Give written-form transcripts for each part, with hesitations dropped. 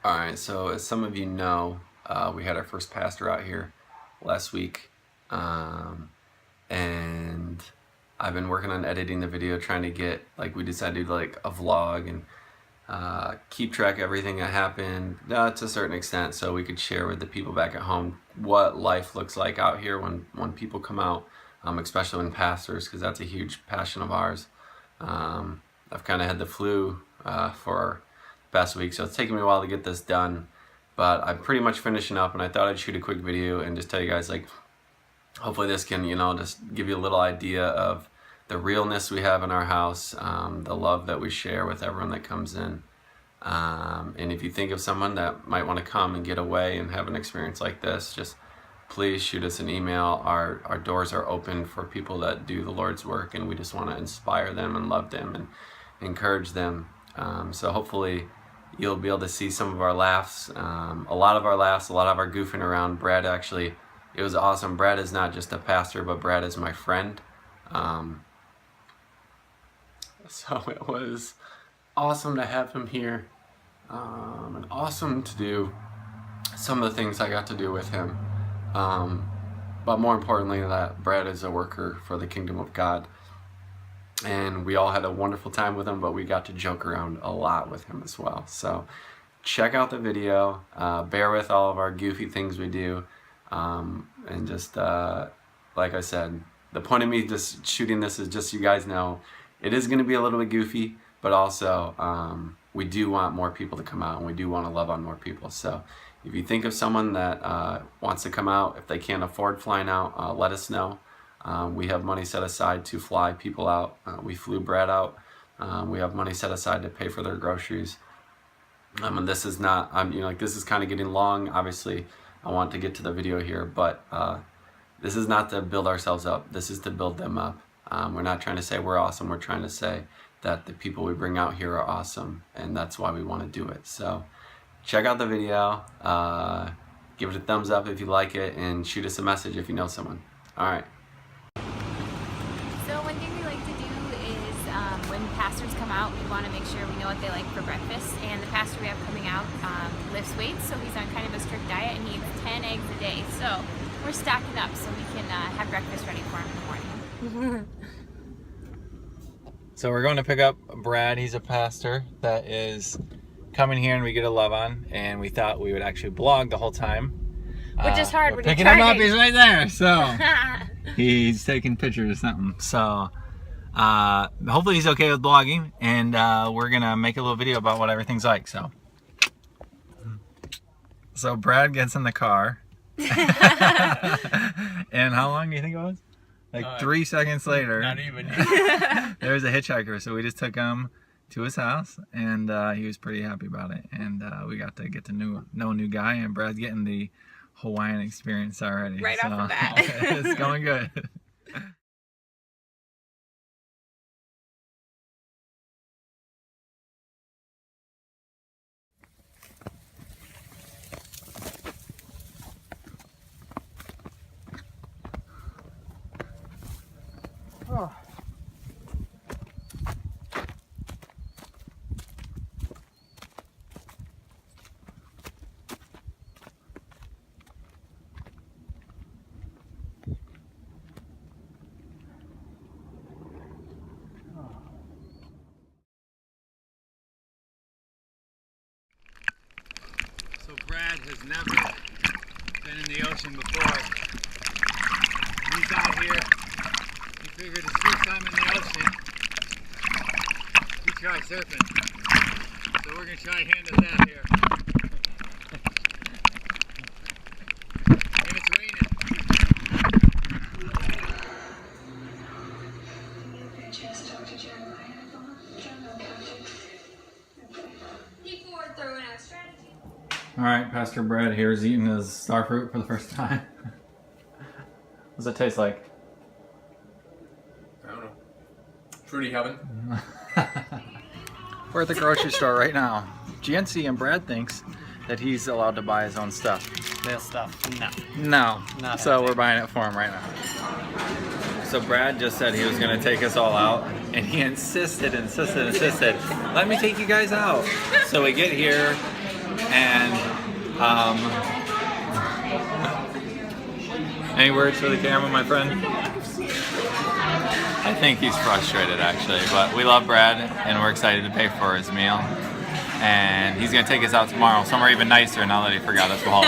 Alright, so as some of you know, we had our first pastor out here last week, and I've been working on editing the video, trying to get, like, we decided to do like a vlog and keep track of everything that happened to a certain extent, so we could share with the people back at home what life looks like out here when people come out, especially when pastors, because that's a huge passion of ours. I've kind of had the flu for the past week, so it's taken me a while to get this done, but I'm pretty much finishing up, and I thought I'd shoot a quick video and just tell you guys, like, hopefully this can, just give you a little idea of the realness we have in our house, the love that we share with everyone that comes in. And if you think of someone that might want to come and get away and have an experience like this, just please shoot us an email. Our doors are open for people that do the Lord's work, and we just want to inspire them and love them and encourage them. So hopefully you'll be able to see some of our laughs, a lot of our laughs, a lot of our goofing around. Brad, actually, it was awesome. Brad is not just a pastor, but Brad is my friend. So it was awesome to have him here, and awesome to do some of the things I got to do with him. But more importantly, that Brad is a worker for the kingdom of God. And we all had a wonderful time with him, but we got to joke around a lot with him as well. So check out the video, bear with all of our goofy things we do, and just like I said, the point of me just shooting this is just so you guys know it is going to be a little bit goofy, but also we do want more people to come out, and we do want to love on more people. So if you think of someone that wants to come out, if they can't afford flying out, let us know. We have money set aside to fly people out. We flew Brad out. We have money set aside to pay for their groceries. And this is not, this is kind of getting long. Obviously, I want to get to the video here, but this is not to build ourselves up. This is to build them up. We're not trying to say we're awesome. We're trying to say that the people we bring out here are awesome, and that's why we want to do it. So check out the video. Give it a thumbs up if you like it, and shoot us a message if you know someone. All right. So one thing we like to do is when pastors come out, we want to make sure we know what they like for breakfast. And the pastor we have coming out lifts weights, so he's on kind of a strict diet and he eats 10 eggs a day. So we're stocking up so we can have breakfast ready for him in the morning. So we're going to pick up Brad. He's a pastor that is coming here and we get a love on, and we thought we would actually vlog the whole time. Which is hard when you're picking him up, he's right there. So he's taking pictures or something. So hopefully he's okay with vlogging, and we're gonna make a little video about what everything's like. So Brad gets in the car, and how long do you think it was? Like 3 seconds later, not even. There's a hitchhiker. So we just took him to his house, and he was pretty happy about it. And we got to get to know a new guy, and Brad's getting the Hawaiian experience already. Right off the bat. It's going good. Oh. So Brad has never been in the ocean before. He's out here. He figured his first time in the ocean, he tried surfing. So we're going to try a hand at that here. And it's raining. Alright, Pastor Brad here is eating his starfruit for the first time. What's it taste like? I don't know. Fruity heaven. We're at the grocery store right now. GNC and Brad thinks that he's allowed to buy his own stuff. Real stuff. No. No. Not So happening. we're buying it for him right now. So Brad just said he was going to take us all out, and he insisted, let me take you guys out. So we get here, And any words for the camera, my friend? I think he's frustrated actually, but we love Brad and we're excited to pay for his meal. And he's gonna take us out tomorrow, somewhere even nicer now that he forgot us all.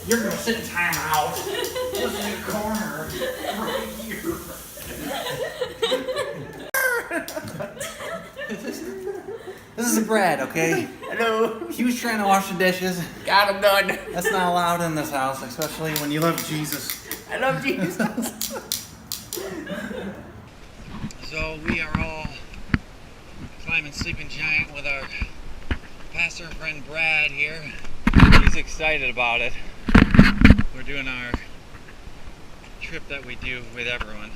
You're gonna sit in timeout. This is your corner right here. This is Brad, okay? Hello. He was trying to wash the dishes. Got him done. That's not allowed in this house, especially when you love Jesus. I love Jesus. So we are all climbing Sleeping Giant with our pastor friend Brad here. He's excited about it. We're doing our trip that we do with everyone.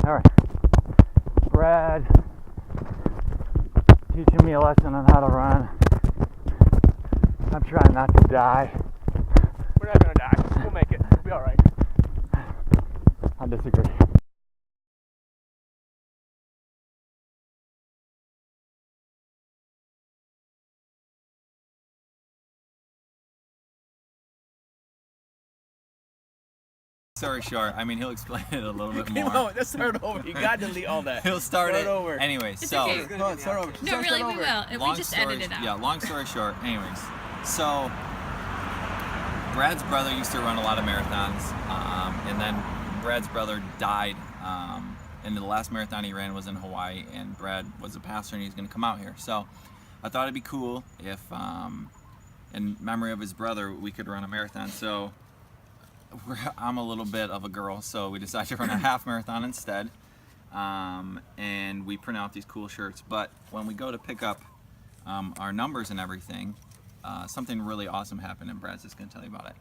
All right, Brad teaching me a lesson on how to run. I'm trying not to die. We're not gonna die. We'll make it. We'll be all right. I disagree. Story short, I mean, he'll explain it a little bit more. No, let's start over. You gotta delete all that. He'll start it over. anyway. It's So, okay. Come on, start over. No, really, we will. We just edit it out. Yeah, long story short. Anyways, so Brad's brother used to run a lot of marathons, and then Brad's brother died. And the last marathon he ran was in Hawaii, and Brad was a pastor, and he's going to come out here. So I thought it'd be cool if, in memory of his brother, we could run a marathon. So I'm a little bit of a girl, so we decided to run a half marathon instead. And we print out these cool shirts. But when we go to pick up our numbers and everything, something really awesome happened, and Brad's just going to tell you about it.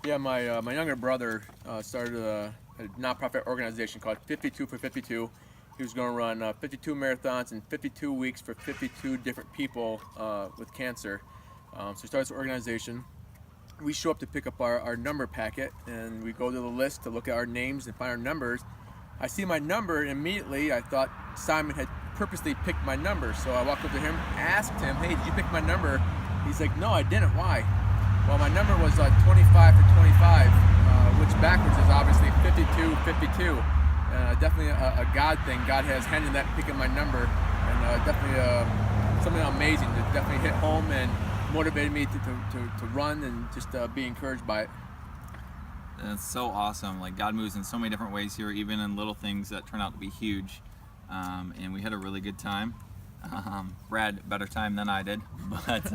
Yeah, my younger brother started a nonprofit organization called 52 for 52. He was going to run 52 marathons in 52 weeks for 52 different people with cancer. So he started this organization. We show up to pick up our number packet, and we go to the list to look at our names and find our numbers. I see my number, and immediately I thought Simon had purposely picked my number. So I walked up to him, asked him, "Hey, did you pick my number?" He's like, "No, I didn't. Why?" Well, my number was 25 for 25, which backwards is obviously 52-52. Definitely a God thing. God has handed that picking my number, and definitely something amazing. It definitely hit home and motivated me to run and just be encouraged by it. And it's so awesome. Like, God moves in so many different ways here, even in little things that turn out to be huge. And we had a really good time. Brad, better time than I did, but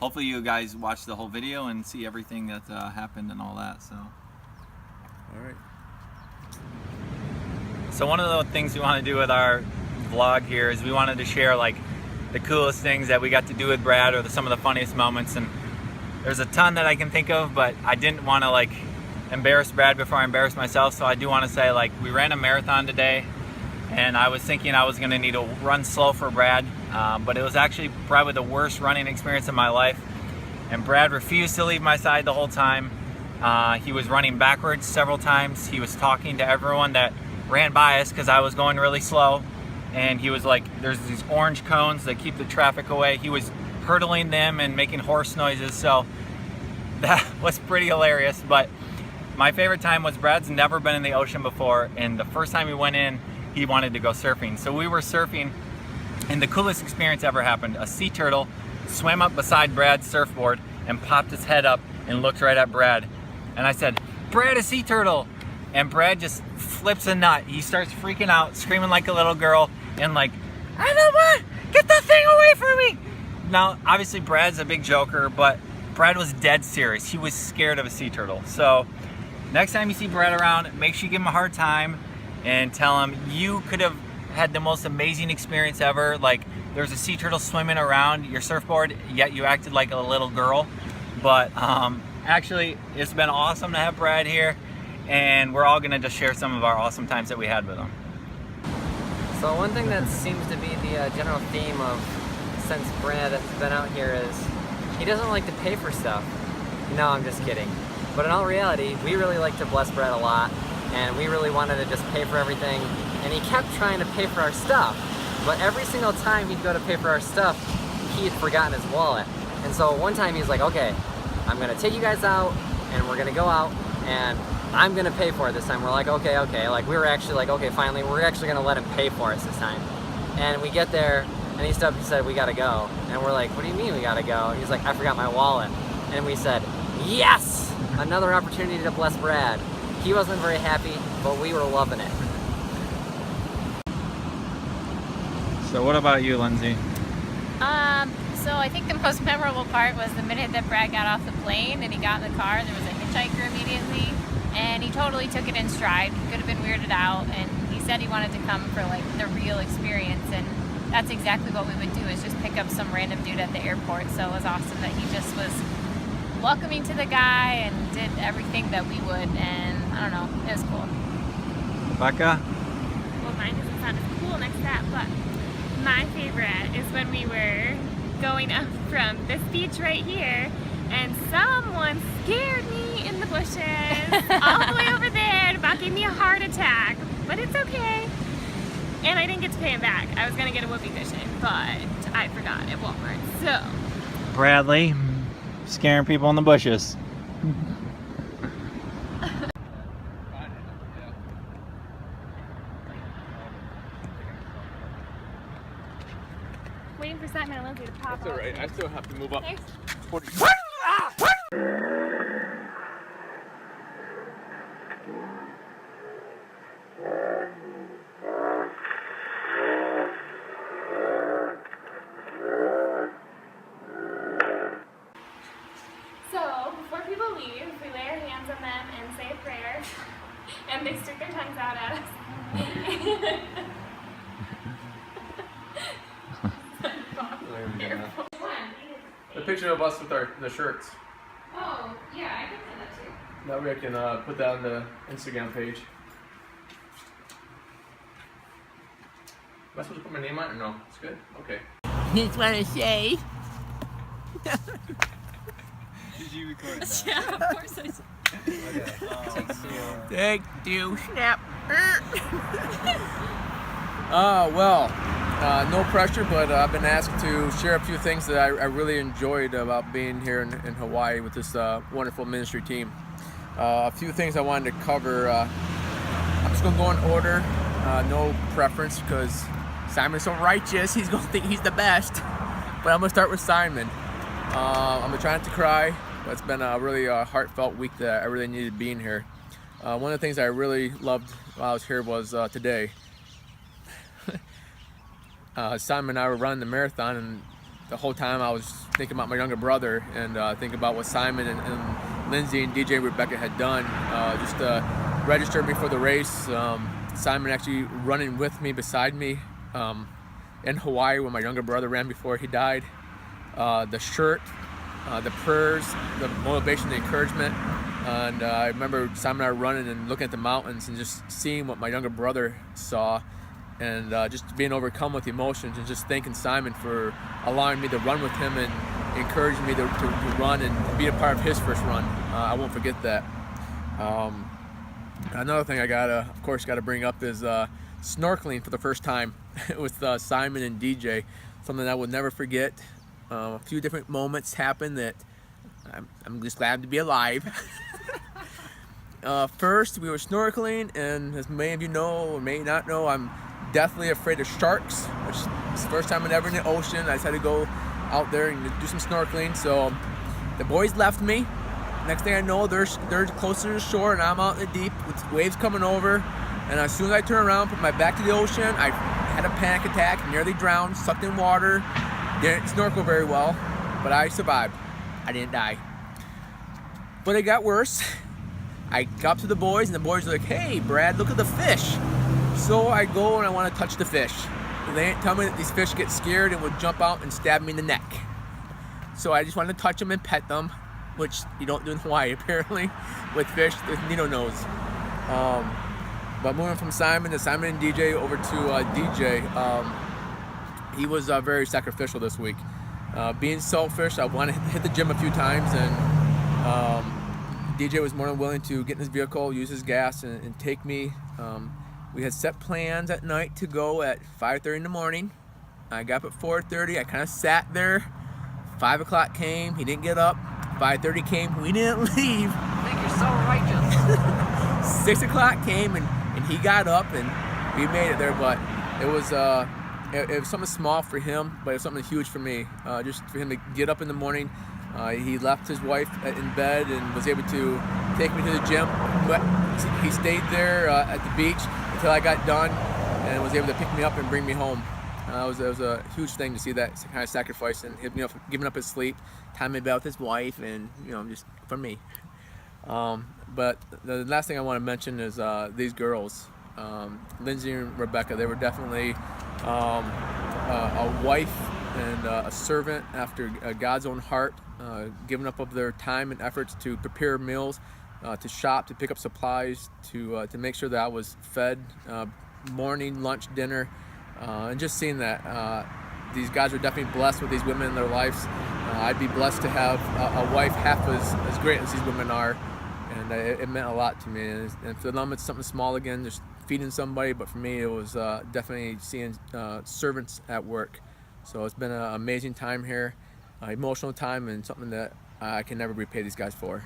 hopefully you guys watch the whole video and see everything that happened and all that. So, All right. so one of the things we want to do with our vlog here is we wanted to share like the coolest things that we got to do with Brad, or some of the funniest moments. And there's a ton that I can think of, but I didn't want to like embarrass Brad before I embarrassed myself. So I do want to say, like, we ran a marathon today, and I was thinking I was going to need to run slow for Brad, but it was actually probably the worst running experience of my life. And Brad refused to leave my side the whole time. He was running backwards several times. He was talking to everyone that ran by us because I was going really slow. And he was like, there's these orange cones that keep the traffic away. He was hurdling them and making horse noises. So that was pretty hilarious. But my favorite time was, Brad's never been in the ocean before, and the first time we went in, he wanted to go surfing. So we were surfing, and the coolest experience ever happened. A sea turtle swam up beside Brad's surfboard and popped his head up and looked right at Brad. And I said, "Brad, a sea turtle." And Brad just flips a nut. He starts freaking out, screaming like a little girl, and like, "I don't want, get that thing away from me." Now, obviously Brad's a big joker, but Brad was dead serious. He was scared of a sea turtle. So next time you see Brad around, make sure you give him a hard time and tell him you could have had the most amazing experience ever. Like, there's a sea turtle swimming around your surfboard, yet you acted like a little girl. But actually, it's been awesome to have Brad here, and we're all gonna just share some of our awesome times that we had with him. So one thing that seems to be the general theme of since Brad has been out here is he doesn't like to pay for stuff. No, I'm just kidding. But in all reality, we really like to bless Brad a lot, and we really wanted to just pay for everything, and he kept trying to pay for our stuff. But every single time he'd go to pay for our stuff, he had forgotten his wallet. And so one time he's like, okay, I'm gonna take you guys out, and we're gonna go out, and I'm gonna pay for it this time. We're like, okay. Like we were actually like, okay, finally, we're actually gonna let him pay for us this time. And we get there, and he stopped and said, we gotta go. And we're like, what do you mean we gotta go? And he's like, I forgot my wallet. And we said, yes! Another opportunity to bless Brad. He wasn't very happy, but we were loving it. So what about you, Lindsay? So I think the most memorable part was the minute that Brad got off the plane and he got in the car, there was a hitchhiker immediately, and he totally took it in stride. He could have been weirded out, and he said he wanted to come for like the real experience, and that's exactly what we would do, is just pick up some random dude at the airport. So it was awesome that he just was welcoming to the guy and did everything that we would, and I don't know, it was cool. Becca? Well, mine doesn't sound as cool next to that, but my favorite is when we were going up from this beach right here, and someone scared me in the bushes all the way over there and about gave me a heart attack, but it's okay. And I didn't get to pay him back. I was gonna get a whoopee cushion, but I forgot at Walmart, so. Bradley, scaring people in the bushes. Waiting for Simon and Lindsay to pop That's all right. I still have to move up. Thanks. 20. So, before people leave, we lay our hands on them and say a prayer, and they stick their tongues out at us. The picture of us with the shirts. Oh, yeah, I can send that too. That way I can put that on the Instagram page. Am I supposed to put my name on it or no? It's good? Okay. Just want to say, Did you record that? Yeah, of course I did. thank you, snap. No pressure, but I've been asked to share a few things that I really enjoyed about being here in Hawaii with this wonderful ministry team. A few things I wanted to cover. I'm just going to go in order, no preference, because Simon's so righteous, he's going to think he's the best. But I'm going to start with Simon. I'm going to try not to cry, but it's been a really heartfelt week that I really needed being here. One of the things I really loved while I was here was today. Simon and I were running the marathon, and the whole time I was thinking about my younger brother and thinking about what Simon and Lindsay and DJ Rebecca had done just to register me for the race. Simon actually running with me, beside me in Hawaii when my younger brother ran before he died. The shirt, the prayers, the motivation, the encouragement. And I remember Simon and I running and looking at the mountains and just seeing what my younger brother saw, and just being overcome with emotions, and just thanking Simon for allowing me to run with him and encouraging me to run and be a part of his first run. I won't forget that. Another thing I of course gotta bring up is snorkeling for the first time with Simon and DJ. Something I will never forget. A few different moments happened that I'm just glad to be alive. First, we were snorkeling, and as many of you know or may not know, I'm deathly afraid of sharks, which is the first time I'm ever in the ocean. I just had to go out there and do some snorkeling. So the boys left me. Next thing I know, they're closer to the shore, and I'm out in the deep with waves coming over. And as soon as I turn around, put my back to the ocean, I had a panic attack, nearly drowned, sucked in water. Didn't snorkel very well, but I survived. I didn't die. But it got worse. I got up to the boys, and the boys were like, "Hey, Brad, look at the fish." So I go and I want to touch the fish. And they tell me that these fish get scared and would jump out and stab me in the neck. So I just wanted to touch them and pet them, which you don't do in Hawaii apparently, with fish with needle nose. But moving from Simon and DJ over to DJ, he was very sacrificial this week. Being selfish, I wanted to hit the gym a few times, and DJ was more than willing to get in his vehicle, use his gas, and take me. We had set plans at night to go at 5:30 in the morning. I got up at 4:30. I kind of sat there. 5 o'clock came. He didn't get up. 5:30 came. We didn't leave. I think you're so righteous. 6 o'clock came, and he got up, and we made it there. But it was something small for him, but it was something huge for me. Just for him to get up in the morning. He left his wife in bed and was able to take me to the gym. But he stayed there at the beach until I got done, and was able to pick me up and bring me home. It was a huge thing to see that kind of sacrifice and giving up his sleep, time about with his wife, and just for me. But the last thing I want to mention is these girls, Lindsay and Rebecca. They were definitely a wife and a servant after God's own heart, giving up of their time and efforts to prepare meals, to shop, to pick up supplies, to make sure that I was fed, morning, lunch, dinner. And just seeing that these guys are definitely blessed with these women in their lives. I'd be blessed to have a wife half as great as these women are, and it meant a lot to me. And for them, it's something small again, just feeding somebody. But for me, it was definitely seeing servants at work. So it's been an amazing time here, emotional time, and something that I can never repay these guys for.